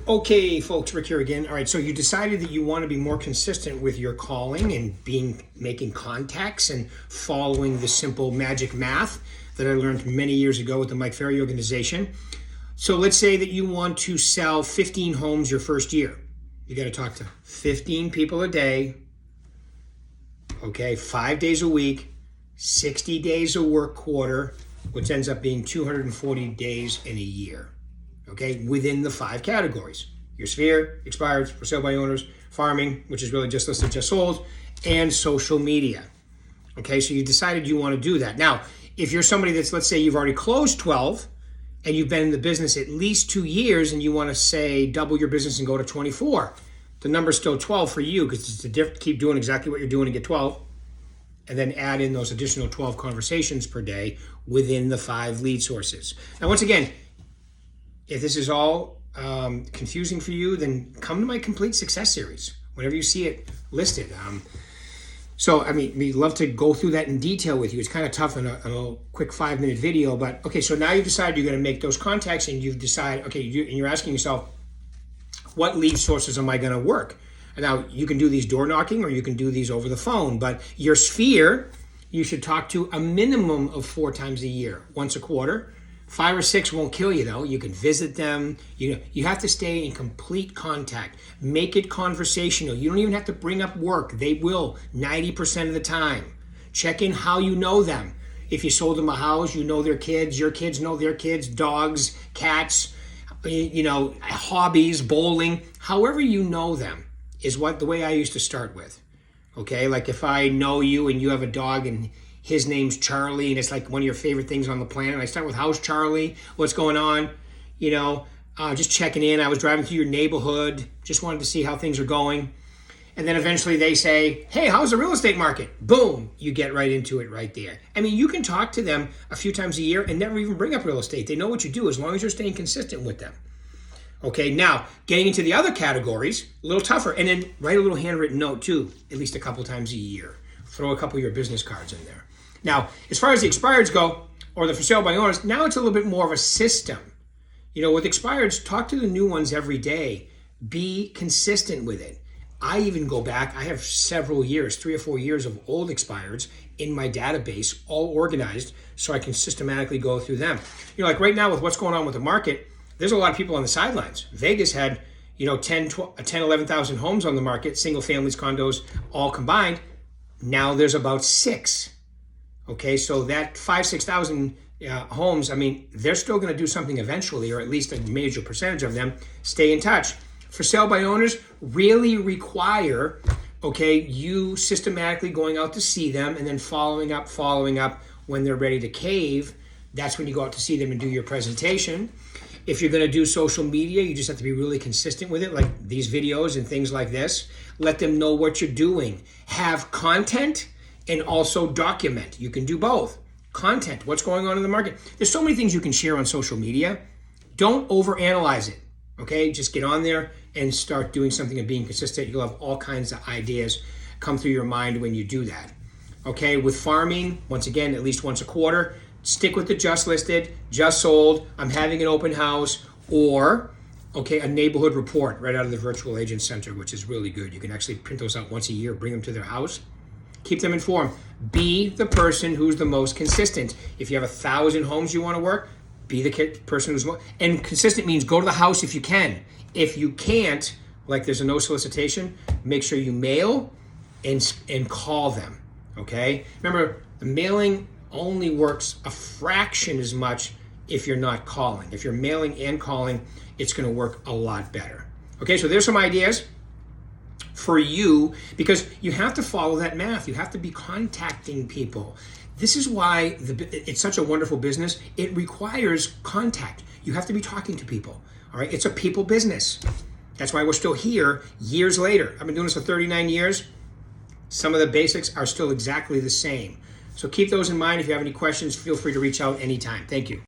Okay, folks, Rick here again. All right, so you decided that you want to be more consistent with your calling and making contacts and following the simple magic math that I learned many years ago with the Mike Ferry Organization. So let's say that you want to sell 15 homes your first year. You got to talk to 15 people a day, okay, 5 days a week, 60 days a work quarter, which ends up being 240 days in a year. Okay, within the 5 categories: your sphere, expireds, for sale by owners, farming, which is really just listed, just sold, and social media. Okay, so you decided you want to do that. Now, if you're somebody that's, let's say you've already closed 12 and you've been in the business at least 2 years and you want to say double your business and go to 24, the number's still 12 for you because it's to keep doing exactly what you're doing to get 12, and then add in those additional 12 conversations per day within the 5 lead sources. Now, once again, if this is all confusing for you, then come to my Complete Success series whenever you see it listed. So, I mean, we'd love to go through that in detail with you. It's kind of tough in a quick 5-minute video, but okay, so now you've decided you're going to make those contacts and you've decided, okay, and you're asking yourself, what lead sources am I going to work? And now you can do these door knocking or you can do these over the phone, but your sphere, you should talk to a minimum of 4 times a year, once a quarter. 5 or 6 won't kill you though. You can visit them. You have to stay in complete contact. Make it conversational. You don't even have to bring up work. They will 90% of the time. Check in how you know them. If you sold them a house, you know their kids. Your kids know their kids. Dogs, cats, hobbies, bowling. However you know them is the way I used to start with. Okay, like if I know you and you have a dog and his name's Charlie, and it's like one of your favorite things on the planet. I start with, how's Charlie? What's going on? Just checking in. I was driving through your neighborhood. Just wanted to see how things are going. And then eventually they say, hey, how's the real estate market? Boom, you get right into it right there. I mean, you can talk to them a few times a year and never even bring up real estate. They know what you do as long as you're staying consistent with them. Okay, now getting into the other categories, a little tougher. And then write a little handwritten note too, at least a couple times a year. Throw a couple of your business cards in there. Now, as far as the expireds go, or the for sale by owners, now it's a little bit more of a system. With expireds, talk to the new ones every day. Be consistent with it. I even go back, I have several years, 3 or 4 years of old expireds in my database, all organized, so I can systematically go through them. Like right now with what's going on with the market, there's a lot of people on the sidelines. Vegas had, 11,000 homes on the market, single families, condos, all combined. Now there's about 6. Okay, so that 6,000 homes, I mean, they're still going to do something eventually, or at least a major percentage of them. Stay in touch. For sale by owners really require, you systematically going out to see them and then following up when they're ready to cave. That's when you go out to see them and do your presentation. If you're going to do social media, you just have to be really consistent with it, like these videos and things like this. Let them know what you're doing. Have content and also document. You can do both. Content, what's going on in the market. There's so many things you can share on social media. Don't overanalyze it, okay? Just get on there and start doing something and being consistent. You'll have all kinds of ideas come through your mind when you do that. Okay, with farming, once again, at least once a quarter, stick with the just listed, just sold, I'm having an open house, or a neighborhood report right out of the Virtual Agent Center, which is really good. You can actually print those out once a year, bring them to their house. Keep them informed. Be the person who's the most consistent. If you have 1,000 homes you want to work, be the person who's most, and consistent means go to the house if you can. If you can't, like there's a no solicitation, make sure you mail and call them, okay? Remember, the mailing only works a fraction as much if you're not calling. If you're mailing and calling, it's going to work a lot better. Okay, so there's some ideas for you, because you have to follow that math. You have to be contacting people. This is why it's such a wonderful business. It requires contact. You have to be talking to people. All right, it's a people business. That's why we're still here years later. I've been doing this for 39 years. Some of the basics are still exactly the same. So keep those in mind. If you have any questions, feel free to reach out anytime. Thank you.